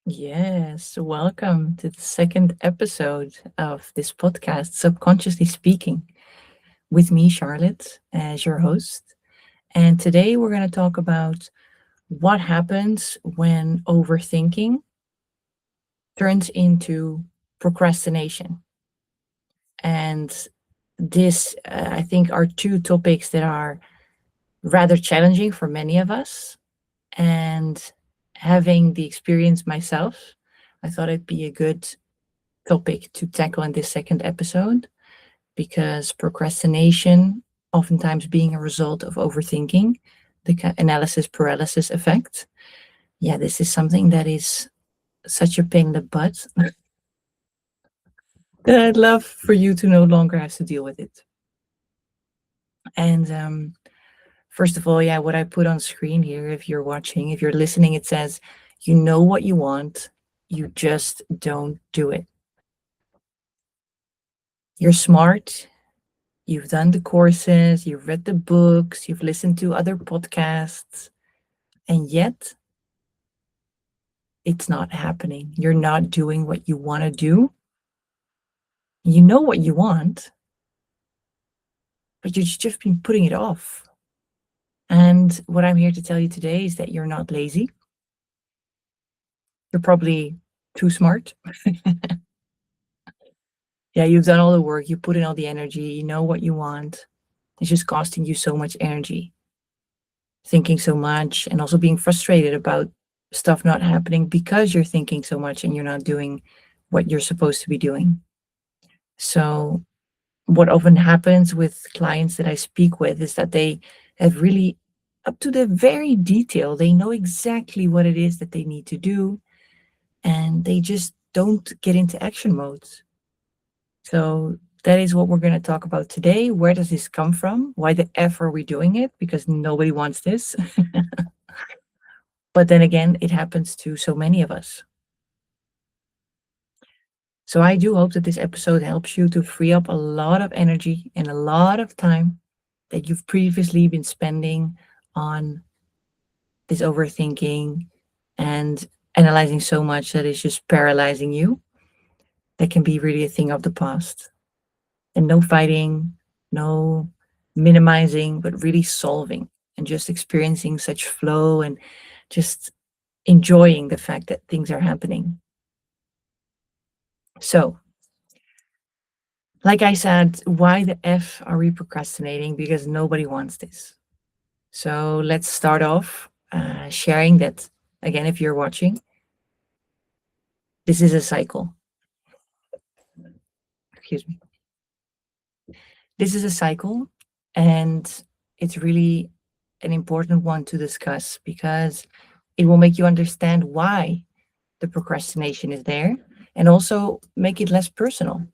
Yes, welcome to the second episode of this podcast, Subconsciously Speaking, with me, Charlotte, as your host. And today we're going to talk about what happens when overthinking turns into procrastination. And this, I think, are two topics that are rather challenging for many of us. And having the experience myself, I thought it'd be a good topic to tackle in this second episode because procrastination, oftentimes being a result of overthinking, the analysis paralysis effect. Yeah, this is something that is such a pain in the butt that I'd love for you to no longer have to deal with it. And first of all, yeah, what I put on screen here, if you're watching, if you're listening, it says, you know what you want, you just don't do it. You're smart, you've done the courses, you've read the books, you've listened to other podcasts, and yet it's not happening. You're not doing what you want to do. You know what you want, but you've just been putting it off. And what I'm here to tell you today is that you're not lazy. You're probably too smart. Yeah, you've done all the work, you put in all the energy, you know what you want. It's just costing you so much energy, thinking so much, and also being frustrated about stuff not happening because you're thinking so much and you're not doing what you're supposed to be doing. So, what often happens with clients that I speak with is that they have really, up to the very detail, they know exactly what it is that they need to do, and they just don't get into action modes. So, that is what we're going to talk about today. Where does this come from? Why the F are we doing it? Because nobody wants this. But then again, it happens to so many of us. So I do hope that this episode helps you to free up a lot of energy and a lot of time that you've previously been spending on this overthinking and analyzing so much that is just paralyzing you. That can be really a thing of the past. And no fighting, no minimizing, but really solving and just experiencing such flow and just enjoying the fact that things are happening. So, like I said, why the F are we procrastinating? Because nobody wants this. So let's start off sharing that again. If you're watching, this is a cycle. Excuse me. This is a cycle, and it's really an important one to discuss because it will make you understand why the procrastination is there and also make it less personal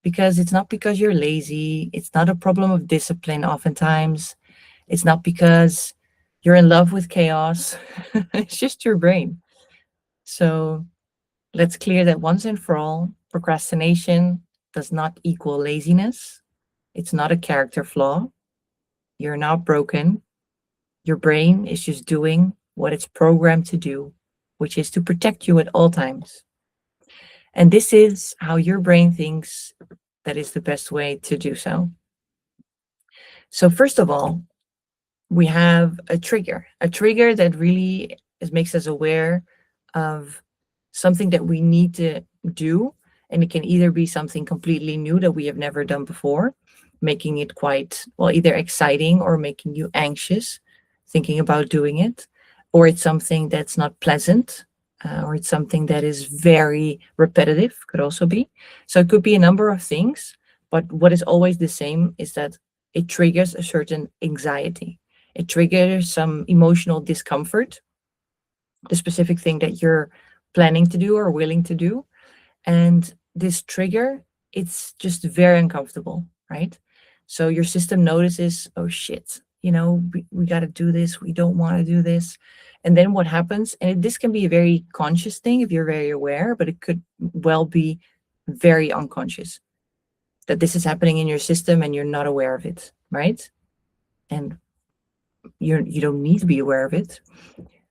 because it's not because you're lazy, it's not a problem of discipline oftentimes. It's not because you're in love with chaos. It's just your brain. So let's clear that once and for all. Procrastination does not equal laziness. It's not a character flaw. You're not broken. Your brain is just doing what it's programmed to do, which is to protect you at all times. And this is how your brain thinks that is the best way to do so. So, first of all, we have a trigger that really makes us aware of something that we need to do. And it can either be something completely new that we have never done before, making it quite, well, either exciting or making you anxious thinking about doing it, or it's something that's not pleasant, or it's something that is very repetitive, could also be. So it could be a number of things, but what is always the same is that it triggers a certain anxiety. It triggers some emotional discomfort, the specific thing that you're planning to do or willing to do. And this trigger, it's just very uncomfortable, right? So your system notices, oh shit, we got to do this. We don't want to do this. And then what happens, and this can be a very conscious thing if you're very aware, but it could well be very unconscious that this is happening in your system and you're not aware of it, right? And you don't need to be aware of it.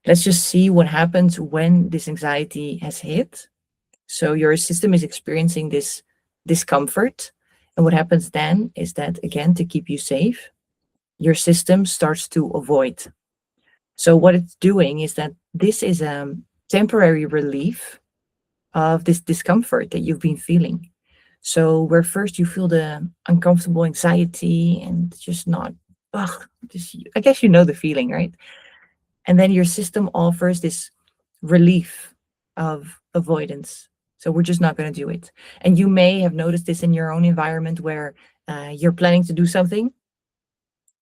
Let's just see what happens when this anxiety has hit. So your system is experiencing this discomfort. And what happens then is that, again, to keep you safe, your system starts to avoid. So what it's doing is that this is a temporary relief of this discomfort that you've been feeling. So where first you feel the uncomfortable anxiety and just not, ugh, just, I guess you know the feeling, right? And then your system offers this relief of avoidance. So we're just not going to do it. And you may have noticed this in your own environment where you're planning to do something,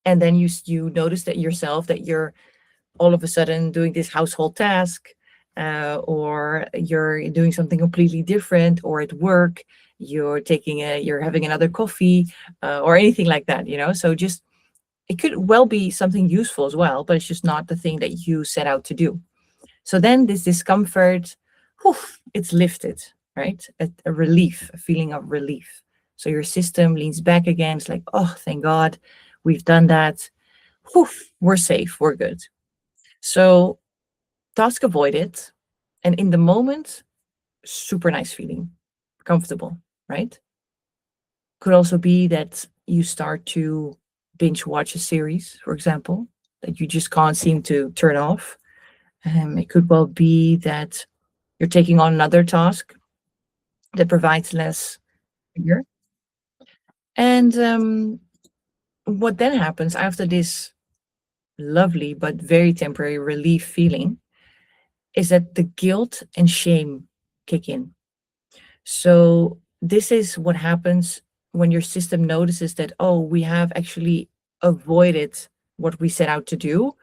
and then you notice that yourself that you're all of a sudden doing this household task, or you're doing something completely different, or at work you're having another coffee, or anything like that. So just it could well be something useful as well, but it's just not the thing that you set out to do. So then this discomfort, whew, it's lifted, right? A relief, a feeling of relief. So your system leans back again. It's like, oh, thank God, we've done that. Whew, we're safe, we're good. So task avoided. And in the moment, super nice feeling, comfortable, right? Could also be that you start to binge watch a series, for example, that you just can't seem to turn off. It could well be that you're taking on another task that provides less fear. And what then happens after this lovely but very temporary relief feeling is that the guilt and shame kick in. So, this is what happens when your system notices that, oh, we have actually avoided what we set out to do.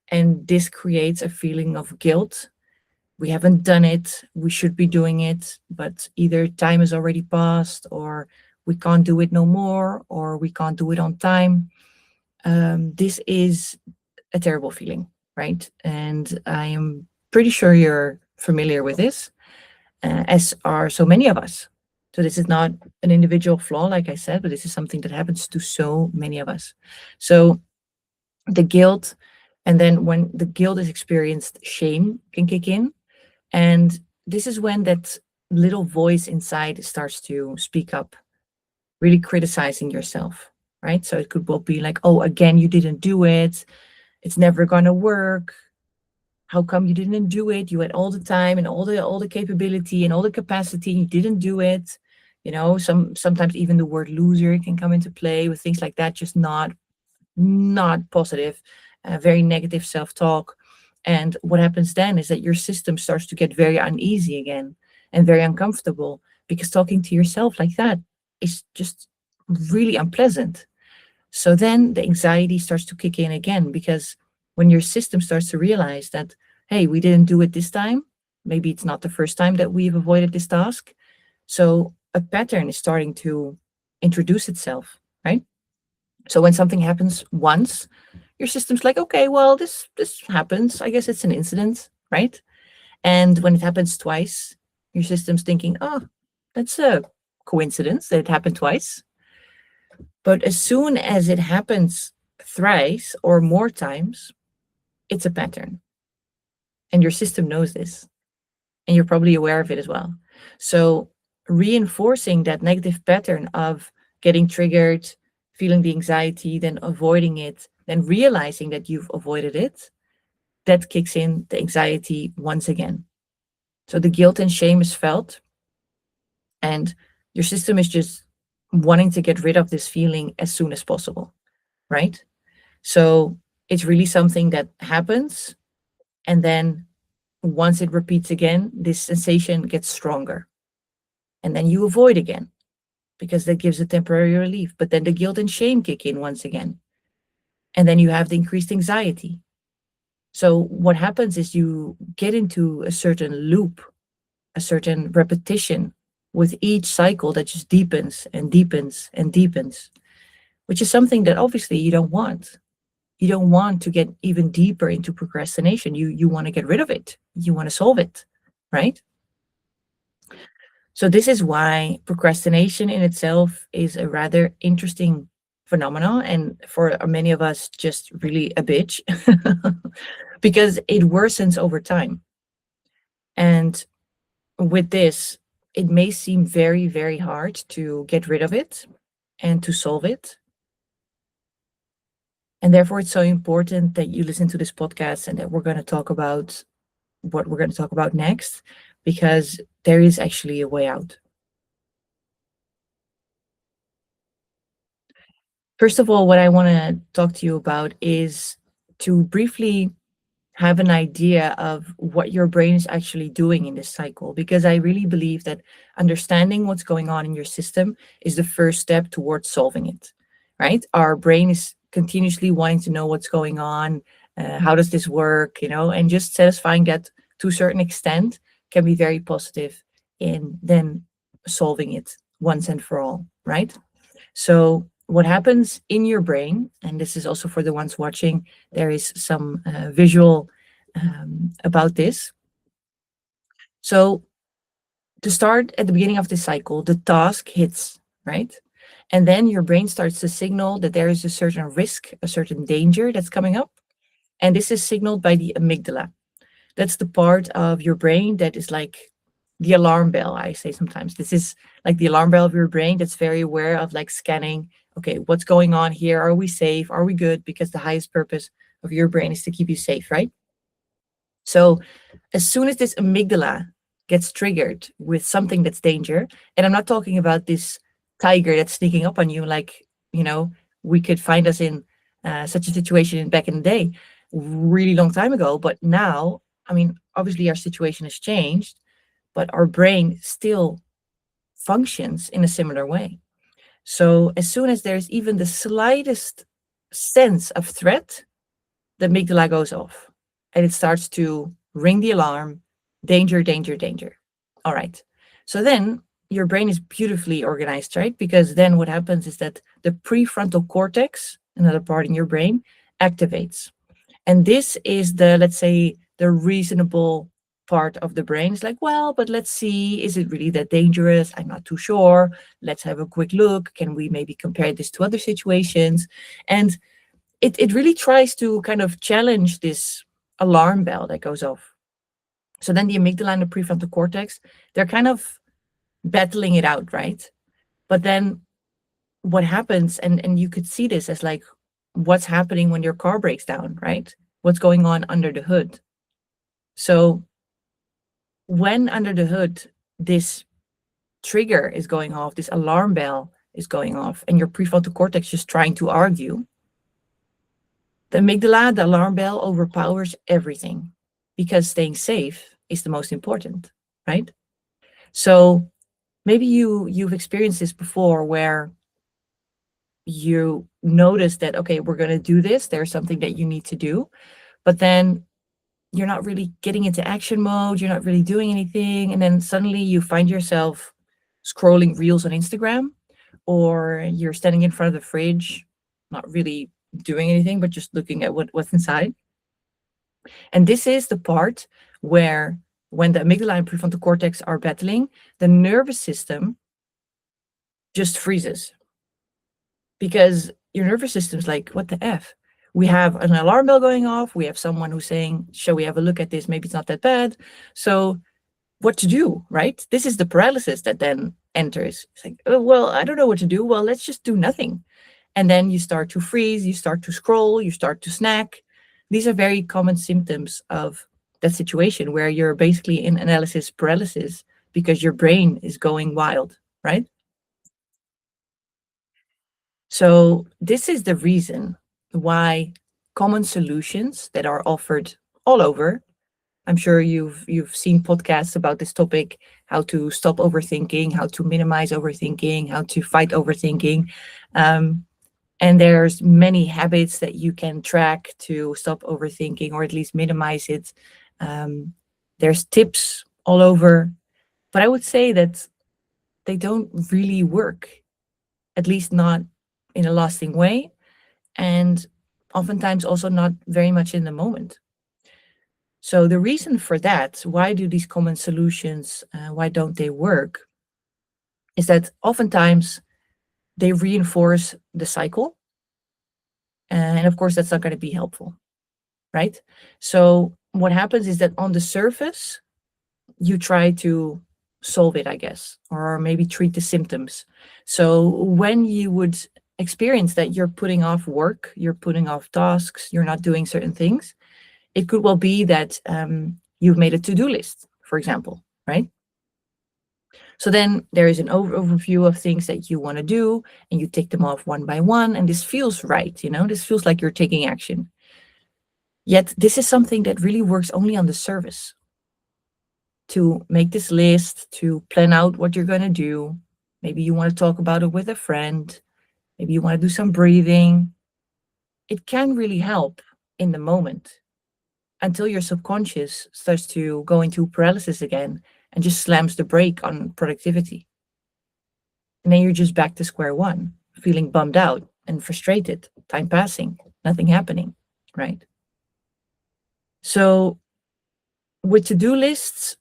And this creates a feeling of guilt. We haven't done it. We should be doing it, but either time has already passed, or we can't do it no more, or we can't do it on time. This is a terrible feeling, right? And I am pretty sure you're familiar with this, as are so many of us. So this is not an individual flaw, like I said, but this is something that happens to so many of us. So the guilt, and then when the guilt is experienced, shame can kick in. And this is when that little voice inside starts to speak up, really criticizing yourself, right? So it could well be like, oh, again, you didn't do it. It's never going to work. How come you didn't do it? You had all the time and all the capability and all the capacity, and you didn't do it. Sometimes even the word loser can come into play with things like that, just not positive, very negative self-talk. And what happens then is that your system starts to get very uneasy again and very uncomfortable, because talking to yourself like that is just really unpleasant. So then the anxiety starts to kick in again, because when your system starts to realize that, hey, we didn't do it this time, maybe it's not the first time that we've avoided this task. So a pattern is starting to introduce itself, right? So when something happens once, your system's like, okay, well, this happens. I guess it's an incident, right? And when it happens twice, your system's thinking, oh, that's a coincidence that it happened twice. But as soon as it happens thrice or more times, it's a pattern. And your system knows this. And you're probably aware of it as well. So reinforcing that negative pattern of getting triggered, feeling the anxiety, then avoiding it, then realizing that you've avoided it, that kicks in the anxiety once again. So the guilt and shame is felt, and your system is just wanting to get rid of this feeling as soon as possible, right? So it's really something that happens. And then once it repeats again, this sensation gets stronger. And then you avoid again, because that gives a temporary relief. But then the guilt and shame kick in once again. And then you have the increased anxiety. So what happens is you get into a certain loop, a certain repetition with each cycle that just deepens and deepens and deepens, which is something that obviously you don't want. You don't want to get even deeper into procrastination. You want to get rid of it. You want to solve it, right? So this is why procrastination in itself is a rather interesting phenomenon, and for many of us, just really a bitch, because it worsens over time. And with this, it may seem very, very hard to get rid of it and to solve it. And therefore, it's so important that you listen to this podcast and that we're going to talk about what we're going to talk about next, because there is actually a way out. First of all, what I want to talk to you about is to briefly have an idea of what your brain is actually doing in this cycle, because I really believe that understanding what's going on in your system is the first step towards solving it, right? Our brain is continuously wanting to know what's going on, how does this work, and just satisfying that to a certain extent can be very positive in then solving it once and for all, right? So, what happens in your brain, and this is also for the ones watching, there is some visual about this. So, to start at the beginning of this cycle, the task hits, right? And then your brain starts to signal that there is a certain risk, a certain danger that's coming up. And this is signaled by the amygdala. That's the part of your brain that is like the alarm bell, I say sometimes. This is like the alarm bell of your brain that's very aware of like scanning, okay, what's going on here? Are we safe? Are we good? Because the highest purpose of your brain is to keep you safe, right? So as soon as this amygdala gets triggered with something that's danger, and I'm not talking about this tiger that's sneaking up on you, like, we could find us in such a situation back in the day, really long time ago. But now, I mean, obviously our situation has changed, but our brain still functions in a similar way. So as soon as there's even the slightest sense of threat, the amygdala goes off and it starts to ring the alarm: danger, danger, danger. All right. So then your brain is beautifully organized, right? Because then what happens is that the prefrontal cortex, another part in your brain, activates. And this is the, let's say, the reasonable part of the brain. It's like, well, but let's see, is it really that dangerous? I'm not too sure. Let's have a quick look. Can we maybe compare this to other situations? And it really tries to kind of challenge this alarm bell that goes off. So then the amygdala and the prefrontal cortex, they're kind of battling it out, right? But then what happens, and you could see this as like what's happening when your car breaks down, right? What's going on under the hood. So when under the hood, this trigger is going off, this alarm bell is going off, and your prefrontal cortex is trying to argue, the amygdala, the alarm bell, overpowers everything because staying safe is the most important, right? So maybe you've experienced this before, where you notice that, okay, we're going to do this, there's something that you need to do, but then you're not really getting into action mode, you're not really doing anything, and then suddenly you find yourself scrolling reels on Instagram, or you're standing in front of the fridge, not really doing anything, but just looking at what's inside. And this is the part where, when the amygdala and prefrontal cortex are battling, the nervous system just freezes, because your nervous system's like, what the F? We have an alarm bell going off. We have someone who's saying, shall we have a look at this? Maybe it's not that bad. So what to do, right? This is the paralysis that then enters. It's like, oh, well, I don't know what to do. Well, let's just do nothing. And then you start to freeze, you start to scroll, you start to snack. These are very common symptoms of that situation where you're basically in analysis paralysis because your brain is going wild, right? So this is the reason why common solutions that are offered all over. I'm sure you've seen podcasts about this topic: how to stop overthinking, how to minimize overthinking, how to fight overthinking. And there's many habits that you can track to stop overthinking, or at least minimize it. There's tips all over, but I would say that they don't really work, at least not in a lasting way, and oftentimes also not very much in the moment. So the reason for that, why do these common solutions, why don't they work, is that oftentimes they reinforce the cycle. And of course, that's not going to be helpful, right? So what happens is that on the surface, you try to solve it, I guess, or maybe treat the symptoms. So when you would experience that you're putting off work, you're putting off tasks, you're not doing certain things, it could well be that you've made a to-do list, for example, right? So then there is an overview of things that you want to do, and you take them off one by one, and this feels right, this feels like you're taking action. Yet this is something that really works only on the surface. To make this list, to plan out what you're going to do. Maybe you want to talk about it with a friend. Maybe you want to do some breathing. It can really help in the moment until your subconscious starts to go into paralysis again and just slams the brake on productivity. And then you're just back to square one, feeling bummed out and frustrated, time passing, nothing happening, right? So with to-do lists,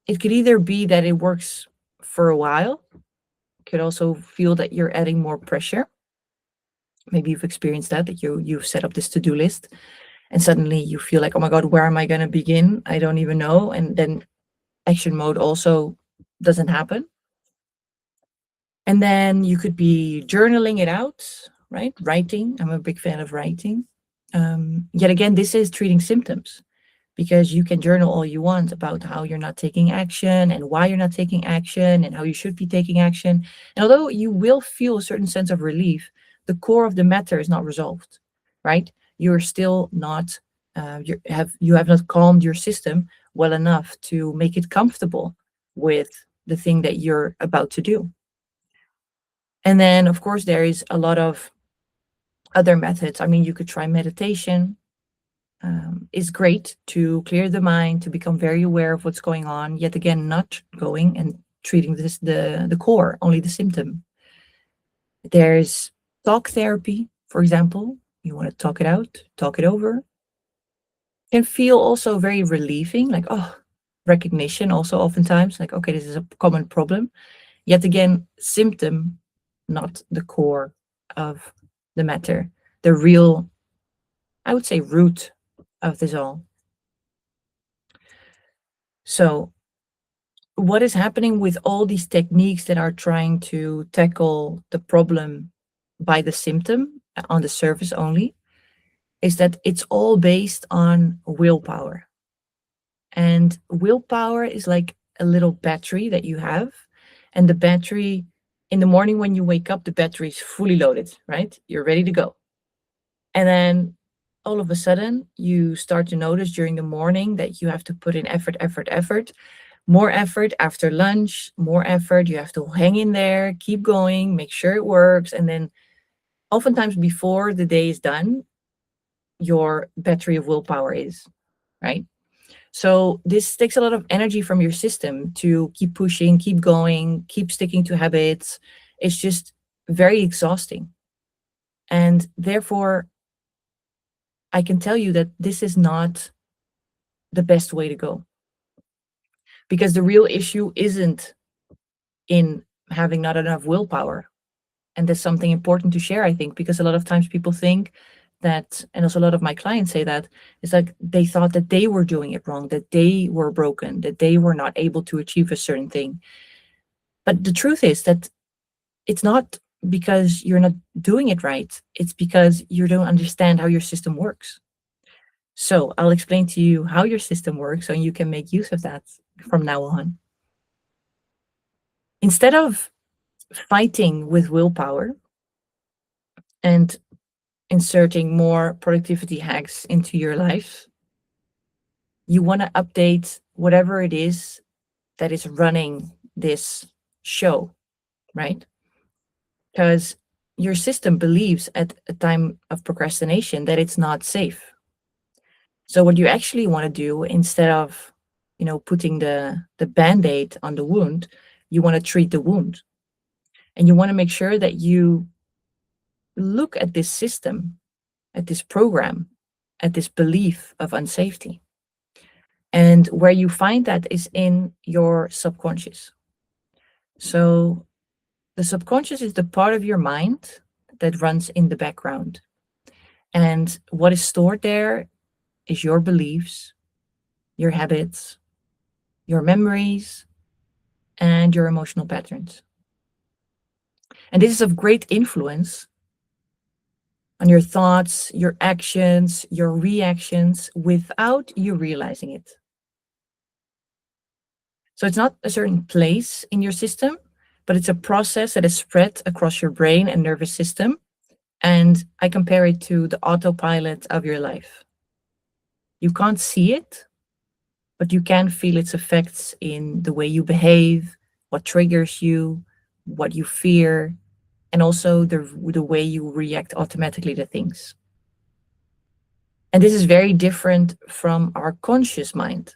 it could either be that it works for a while, could also feel that you're adding more pressure. Maybe you've experienced that you've set up this to-do list and suddenly you feel like, oh my God, where am I going to begin? I don't even know. And then action mode also doesn't happen. And then you could be journaling it out, right? Writing. I'm a big fan of writing. Yet again, this is treating symptoms because you can journal all you want about how you're not taking action and why you're not taking action and how you should be taking action. And although you will feel a certain sense of relief, the core of the matter is not resolved, right? You're still not, you have not calmed your system well enough to make it comfortable with the thing that you're about to do. And then, of course, there is a lot of other methods. I mean, you could try meditation. Is great to clear the mind, to become very aware of what's going on. Yet again, not going and treating this the core, only the symptom. There's talk therapy, for example. You want to talk it out, talk it over. Can feel also very relieving, like, oh, recognition also oftentimes, like, okay, this is a common problem. Yet again, symptom, not the core of the matter, the real, I would say, root of this all. So, what is happening with all these techniques that are trying to tackle the problem by the symptom on the surface only is that it's all based on willpower. And willpower is like a little battery that you have. And the battery, in the morning when you wake up, the battery is fully loaded, right? You're ready to go. And then all of a sudden, you start to notice during the morning that you have to put in effort, effort, effort, more effort after lunch, more effort. You have to hang in there, keep going, make sure it works. And then oftentimes before the day is done, your battery of willpower is, right? So this takes a lot of energy from your system to keep pushing, keep going, keep sticking to habits. It's just very exhausting. And therefore, I can tell you that this is not the best way to go. Because the real issue isn't in having not enough willpower. And that's something important to share, I think, because a lot of times people think that, and also a lot of my clients say that, it's like they thought that they were doing it wrong, that they were broken, that they were not able to achieve a certain thing. But the truth is that it's not because you're not doing it right, it's because you don't understand how your system works. So I'll explain to you how your system works so you can make use of that from now on. Instead of fighting with willpower and inserting more productivity hacks into your life, you want to update whatever it is that is running this show, right? Because your system believes at a time of procrastination that it's not safe. So what you actually want to do, instead of putting the band-aid on the wound, you want to treat the wound. And you want to make sure that you look at this system, at this program, at this belief of unsafety. And where you find that is in your subconscious. So the subconscious is the part of your mind that runs in the background. And what is stored there is your beliefs, your habits, your memories, and your emotional patterns. And this is of great influence on your thoughts, your actions, your reactions without you realizing it. So it's not a certain place in your system, but it's a process that is spread across your brain and nervous system. And I compare it to the autopilot of your life. You can't see it, but you can feel its effects in the way you behave, what triggers you, what you fear, and also the way you react automatically to things. And this is very different from our conscious mind.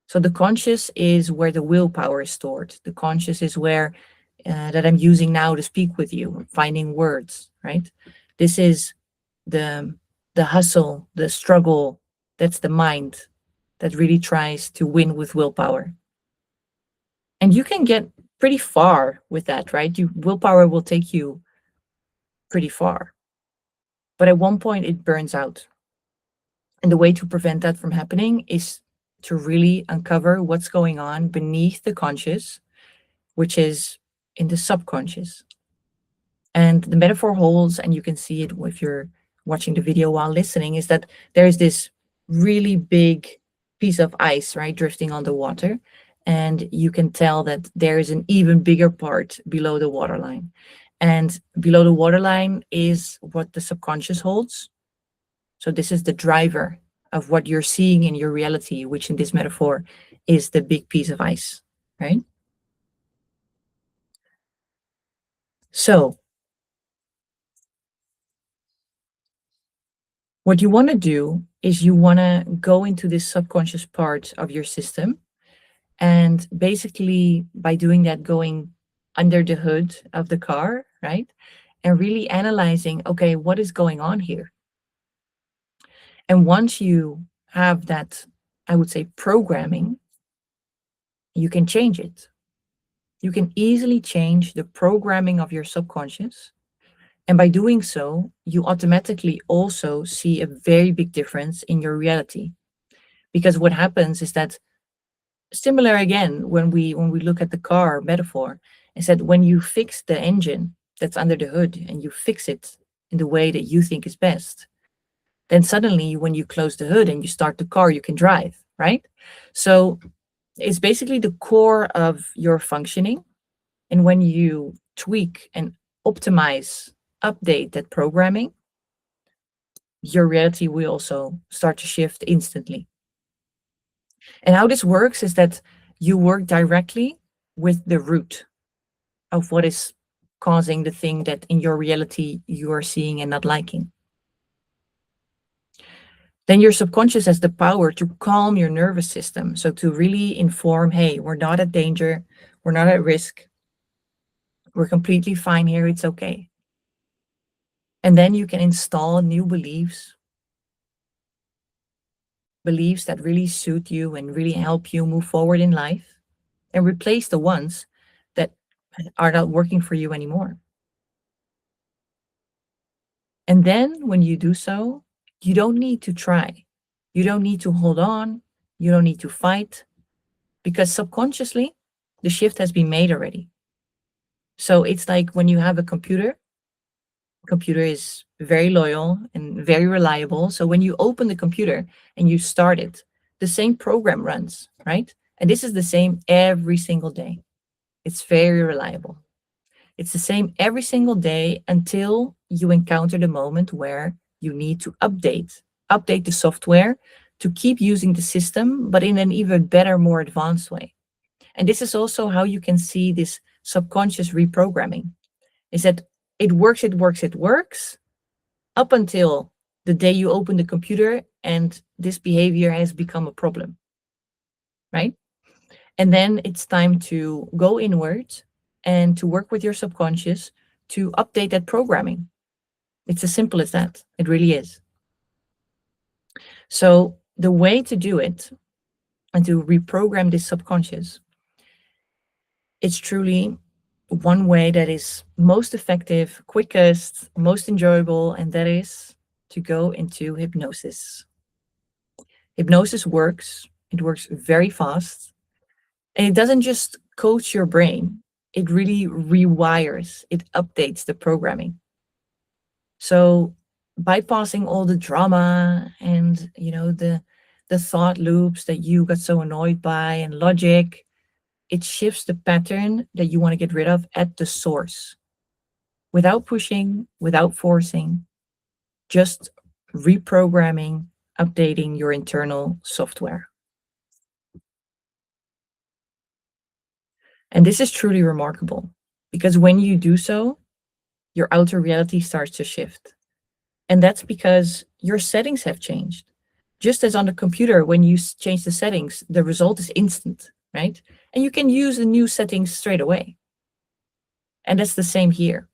So the conscious is where the willpower is stored. The conscious is where that I'm using now to speak with you, finding words, right? This is the the hustle, the struggle. That's the mind that really tries to win with willpower. And you can get pretty far with that, right? Willpower will take you pretty far. But at one point it burns out. And the way to prevent that from happening is to really uncover what's going on beneath the conscious, which is in the subconscious. And the metaphor holds, and you can see it if you're watching the video while listening, is that there's this really big piece of ice, right, drifting on the water. And you can tell that there is an even bigger part below the waterline. And below the waterline is what the subconscious holds. So this is the driver of what you're seeing in your reality, which in this metaphor is the big piece of ice, right? So what you want to do is you want to go into this subconscious part of your system. And basically, by doing that, going under the hood of the car, right? And really analyzing, okay, what is going on here? And once you have that, I would say, programming, you can change it. You can easily change the programming of your subconscious. And by doing so, you automatically also see a very big difference in your reality. Because what happens is that, similar again, when we look at the car metaphor, is that when you fix the engine that's under the hood and you fix it in the way that you think is best, then suddenly when you close the hood and you start the car, you can drive, right? So it's basically the core of your functioning. And when you tweak and optimize, update that programming, your reality will also start to shift instantly. And how this works is that you work directly with the root of what is causing the thing that in your reality you are seeing and not liking. Then your subconscious has the power to calm your nervous system. So to really inform, hey, we're not at danger, we're not at risk, we're completely fine here, it's okay. And then you can install new beliefs, beliefs that really suit you and really help you move forward in life, and replace the ones that are not working for you anymore. And then when you do so, you don't need to try. You don't need to hold on. You don't need to fight, because subconsciously the shift has been made already. So it's like when you have a computer is very loyal and very reliable. So when you open the computer and you start it, the same program runs, right? And this is the same every single day. It's very reliable. It's the same every single day until you encounter the moment where you need to update the software to keep using the system, but in an even better, more advanced way. And this is also how you can see this subconscious reprogramming, is that it works, it works, it works up until the day you open the computer and this behavior has become a problem, right? And then it's time to go inward and to work with your subconscious to update that programming. It's as simple as that. It really is. So the way to do it and to reprogram this subconscious, it's truly one way that is most effective, quickest, most enjoyable, and that is to go into hypnosis. Hypnosis works, it works very fast, and it doesn't just coach your brain, it really rewires, it updates the programming. So bypassing all the drama and the thought loops that you got so annoyed by and logic, it shifts the pattern that you want to get rid of at the source without pushing, without forcing, just reprogramming, updating your internal software. And this is truly remarkable because when you do so, your outer reality starts to shift. And that's because your settings have changed. Just as on the computer, when you change the settings, the result is instant, right? And you can use the new settings straight away. And that's the same here.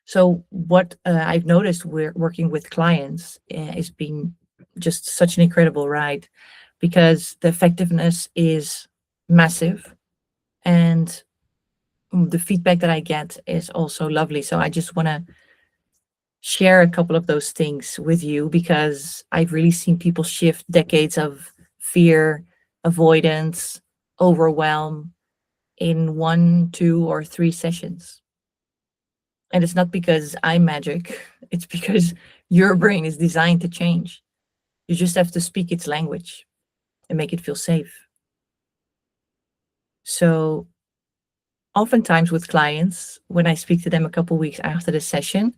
So, what I've noticed we're working with clients is being just such an incredible ride because the effectiveness is massive. And the feedback that I get is also lovely. So, I just want to share a couple of those things with you because I've really seen people shift decades of fear, avoidance, overwhelm in one, two, or three sessions. And it's not because I'm magic, it's because your brain is designed to change. You just have to speak its language and make it feel safe. So, oftentimes with clients, when I speak to them a couple weeks after the session,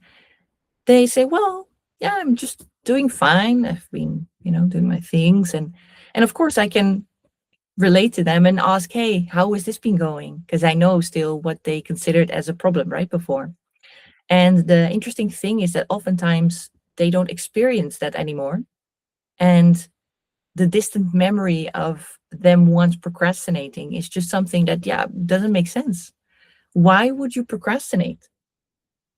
they say, "Well, yeah, I'm just doing fine. I've been, doing my things." And of course I can relate to them and ask, "Hey, how has this been going?" Because I know still what they considered as a problem right before. And the interesting thing is that oftentimes they don't experience that anymore. And the distant memory of them once procrastinating is just something that, yeah, doesn't make sense. Why would you procrastinate?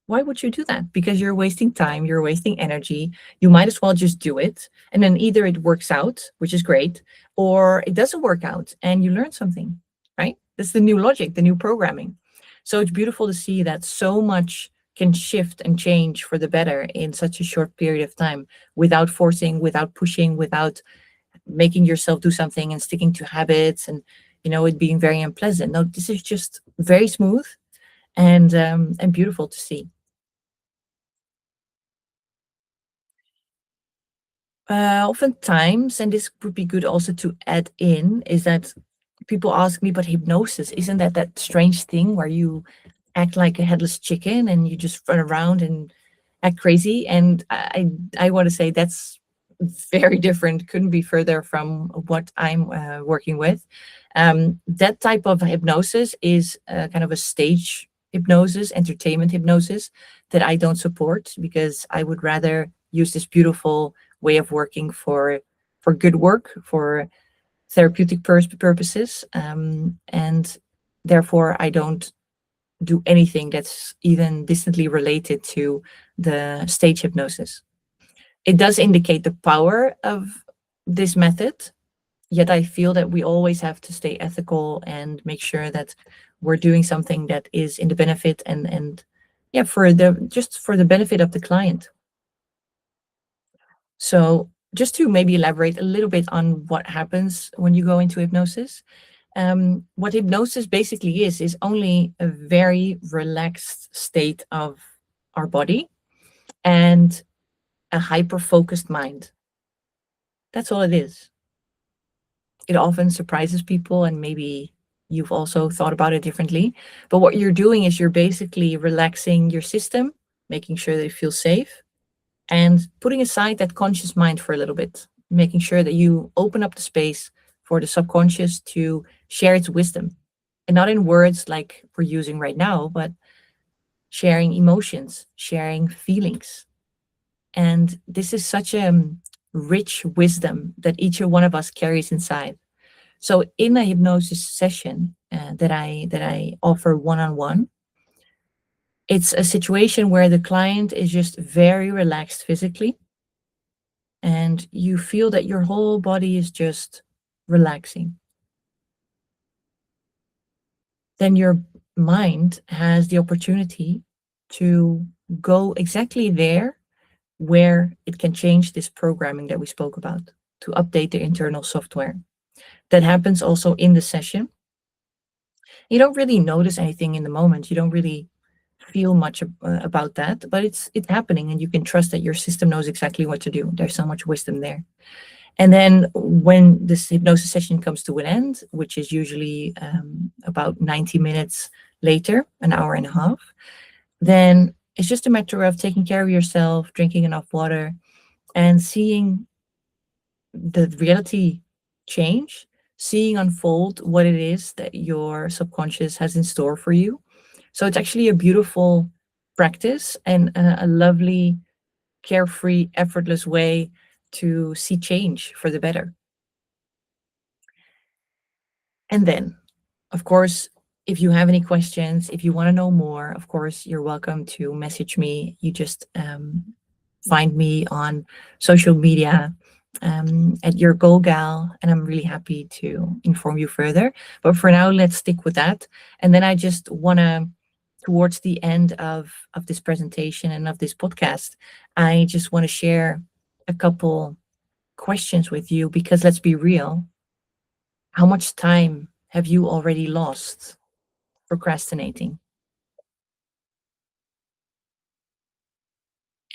Why would you do that? Because you're wasting time, you're wasting energy. You might as well just do it. And then either it works out, which is great, or it doesn't work out and you learn something, right? That's the new logic, the new programming. So it's beautiful to see that so much can shift and change for the better in such a short period of time without forcing, without pushing, without making yourself do something and sticking to habits and it being very unpleasant. No, this is just very smooth and beautiful to see. Oftentimes, and this would be good also to add in, is that people ask me, but hypnosis, isn't that strange thing where you act like a headless chicken and you just run around and act crazy? And I want to say that's very different, couldn't be further from what I'm working with. That type of hypnosis is kind of a stage hypnosis, entertainment hypnosis that I don't support because I would rather use this beautiful way of working for good work, for therapeutic purposes, and therefore I don't do anything that's even distantly related to the stage hypnosis. It does indicate the power of this method, yet I feel that we always have to stay ethical and make sure that we're doing something that is in the benefit and yeah, for the benefit of the client. So just to maybe elaborate a little bit on what happens when you go into hypnosis. What hypnosis basically is only a very relaxed state of our body and a hyper focused mind. That's all it is. It often surprises people, and maybe you've also thought about it differently. But what you're doing is you're basically relaxing your system, making sure that it feels safe, and putting aside that conscious mind for a little bit, making sure that you open up the space for the subconscious to share its wisdom. And not in words like we're using right now, but sharing emotions, sharing feelings. And this is such a rich wisdom that each one of us carries inside. So in a hypnosis session that I offer one on one, it's a situation where the client is just very relaxed physically, and you feel that your whole body is just relaxing. Then your mind has the opportunity to go exactly there where it can change this programming that we spoke about to update the internal software. That happens also in the session. You don't really notice anything in the moment. You don't really feel much about that, but it's happening, and you can trust that your system knows exactly what to do. There's so much wisdom there. And then when this hypnosis session comes to an end, which is usually about 90 minutes later, an hour and a half, then it's just a matter of taking care of yourself, drinking enough water, and seeing the reality change, seeing unfold what it is that your subconscious has in store for you. So it's actually a beautiful practice and a lovely, carefree, effortless way to see change for the better. And then, of course, if you have any questions, if you want to know more, of course, you're welcome to message me. You just find me on social media at your goal gal, and I'm really happy to inform you further. But for now, let's stick with that. And then I just want to, towards the end of this presentation and of this podcast, I just want to share a couple questions with you because let's be real. How much time have you already lost procrastinating?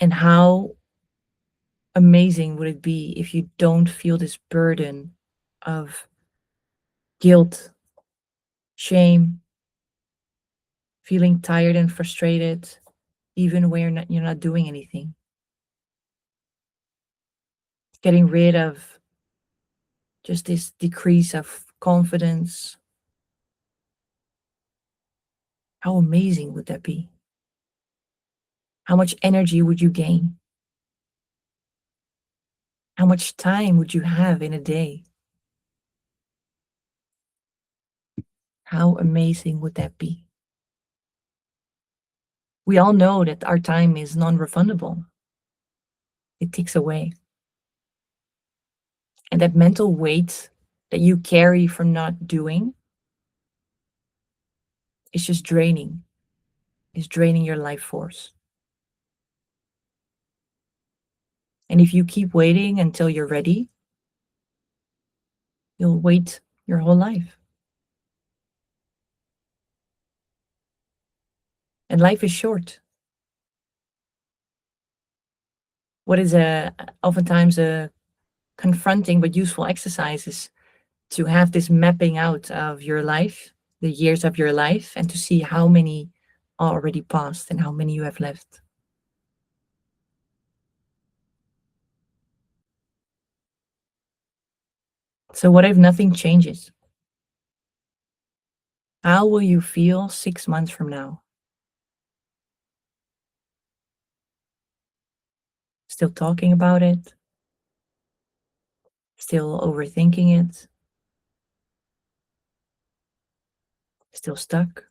And how amazing would it be if you don't feel this burden of guilt, shame, feeling tired and frustrated, even when you're not doing anything? Getting rid of just this decrease of confidence. How amazing would that be? How much energy would you gain? How much time would you have in a day? How amazing would that be? We all know that our time is non-refundable. It ticks away. And that mental weight that you carry from not doing is just draining. Is draining your life force. And if you keep waiting until you're ready, you'll wait your whole life. And life is short. What is oftentimes a confronting but useful exercise is to have this mapping out of your life, the years of your life, and to see how many are already passed and how many you have left. So, what if nothing changes? How will you feel 6 months from now? Still talking about it? Still overthinking it? Still stuck?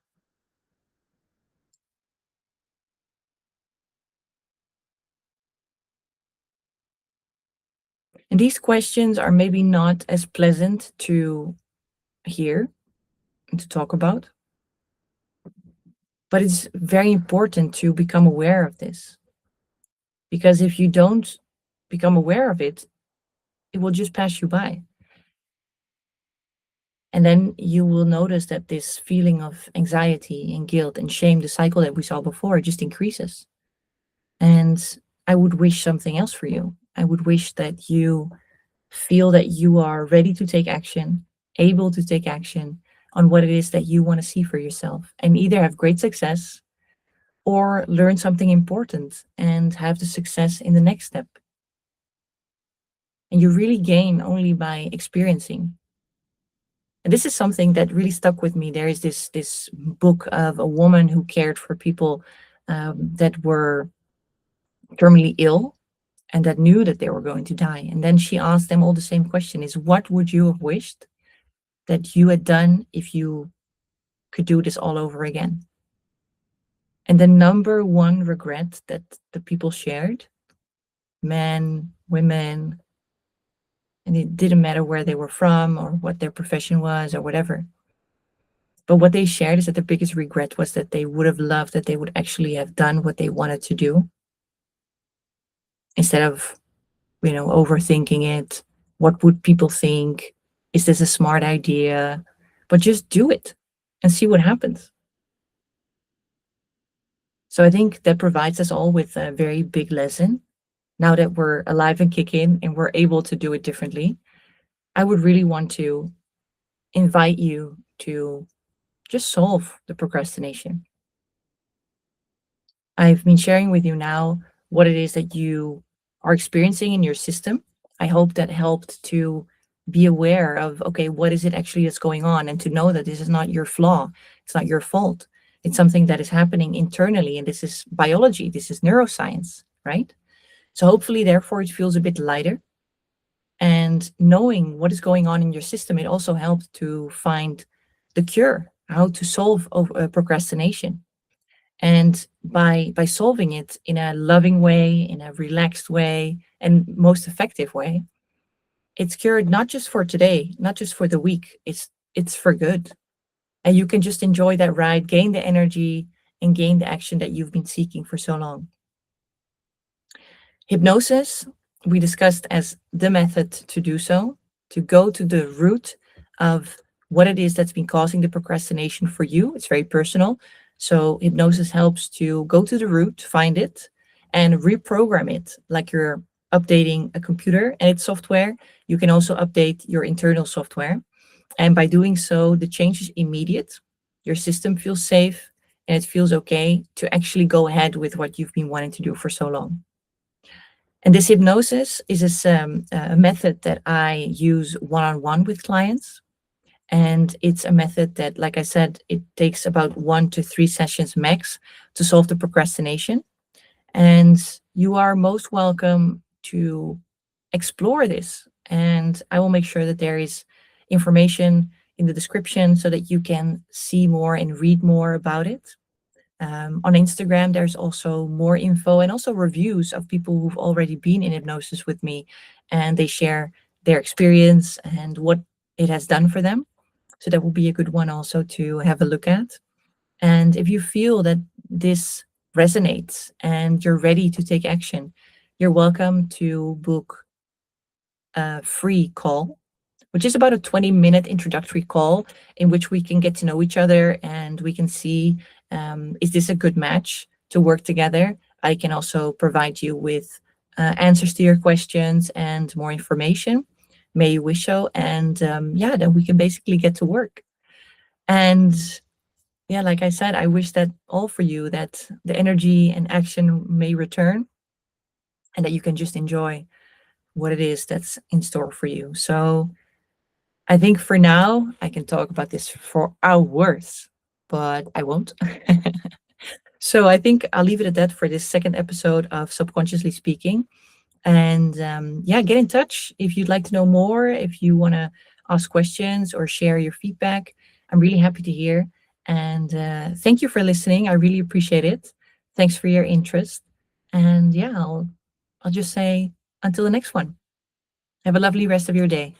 And these questions are maybe not as pleasant to hear and to talk about, but it's very important to become aware of this. Because if you don't become aware of it, it will just pass you by. And then you will notice that this feeling of anxiety and guilt and shame, the cycle that we saw before, just increases. And I would wish something else for you. I would wish that you feel that you are ready to take action, able to take action on what it is that you want to see for yourself, and either have great success or learn something important and have the success in the next step. And you really gain only by experiencing. And this is something that really stuck with me. There is this book of a woman who cared for people that were terminally ill and that knew that they were going to die. And then she asked them all the same question: is what would you have wished that you had done if you could do this all over again? And the number one regret that the people shared, men, women, and it didn't matter where they were from or what their profession was or whatever. But what they shared is that the biggest regret was that they would have loved that they would actually have done what they wanted to do instead of, overthinking it. What would people think? Is this a smart idea? But just do it and see what happens. So I think that provides us all with a very big lesson. Now that we're alive and kicking and we're able to do it differently, I would really want to invite you to just solve the procrastination. I've been sharing with you now what it is that you are experiencing in your system. I hope that helped to be aware of, okay, what is it actually that's going on, and to know that this is not your flaw, it's not your fault. It's something that is happening internally, and this is biology, this is neuroscience, right? So hopefully, therefore, it feels a bit lighter. And knowing what is going on in your system, it also helps to find the cure, how to solve procrastination. And by solving it in a loving way, in a relaxed way, and most effective way, it's cured not just for today, not just for the week. It's for good. And you can just enjoy that ride, gain the energy, and gain the action that you've been seeking for so long. Hypnosis, we discussed as the method to do so, to go to the root of what it is that's been causing the procrastination for you. It's very personal. So, hypnosis helps to go to the root, find it, and reprogram it like you're updating a computer and its software. You can also update your internal software. And by doing so, the change is immediate. Your system feels safe and it feels okay to actually go ahead with what you've been wanting to do for so long. And this hypnosis is a method that I use one on one with clients. And it's a method that, like I said, it takes about 1 to 3 sessions max to solve the procrastination. And you are most welcome to explore this. And I will make sure that there is information in the description so that you can see more and read more about it. On Instagram, there's also more info and also reviews of people who've already been in hypnosis with me, and they share their experience and what it has done for them. So that will be a good one also to have a look at. And if you feel that this resonates and you're ready to take action, you're welcome to book a free call, which is about a 20-minute introductory call in which we can get to know each other and we can see, is this a good match to work together? I can also provide you with answers to your questions and more information. May you wish so. And yeah, then we can basically get to work. And yeah, like I said, I wish that all for you, that the energy and action may return and that you can just enjoy what it is that's in store for you. So I think for now, I can talk about this for hours, but I won't. So I think I'll leave it at that for this second episode of Subconsciously Speaking. And yeah, get in touch if you'd like to know more, if you want to ask questions or share your feedback. I'm really happy to hear. And thank you for listening. I really appreciate it. Thanks for your interest. And yeah, I'll just say until the next one. Have a lovely rest of your day.